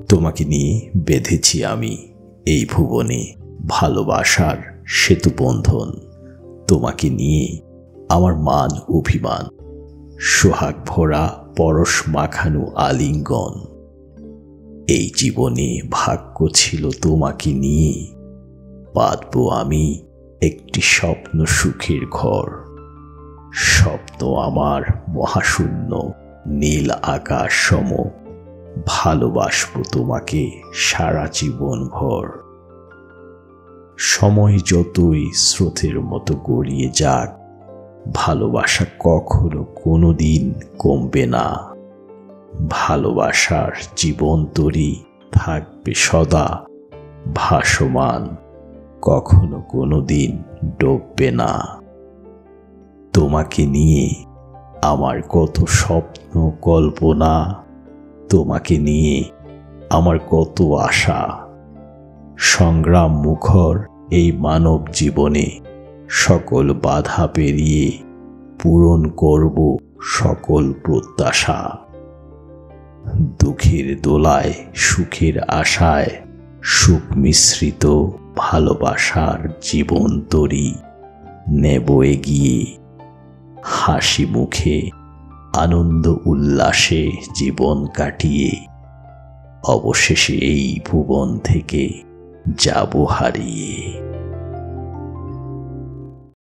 তোমাকে নিয়ে বেঁধেছি আমি এই ভুবনে ভালোবাসার সেতু বন্ধন। তোমাকে নিয়ে আমার মান অভিমান, সোহাগ ভরা পরশ মাখানো আলিঙ্গন। এই জীবনে ভাগ্য ছিল তোমাকে নিয়ে বাঁধব আমি একটি স্বপ্ন সুখের ঘর। স্বপ্ন আমার মহাশূন্য নীল আকাশ সম, ভালোবাসবো তোমাকে সারা জীবন ভর। সময় যতই স্রোতের মতো গড়িয়ে যাক, ভালোবাসা কখনো কোনোদিন কমবে না। ভালোবাসার জীবন তরী থাকবে সদা ভাসমান, কখনো কোনোদিন ডুববে না। তোমাকে নিয়ে আমার কত স্বপ্ন কল্পনা, তোমাকে নিয়ে আমার কত আশা। সংগ্রাম মুখর এই মানব জীবনে সকল বাধা পেরিয়ে পূরণ করব সকল প্রত্যাশা। দুঃখের দোলায় সুখের আশায় সুখ মিশ্রিত ভালোবাসার জীবন তরী নেব এগিয়ে। হাসি মুখে আনন্দ উল্লাসে জীবন কাটিয়ে অবশেষে এই ভুবন থেকে যাব হারিয়ে।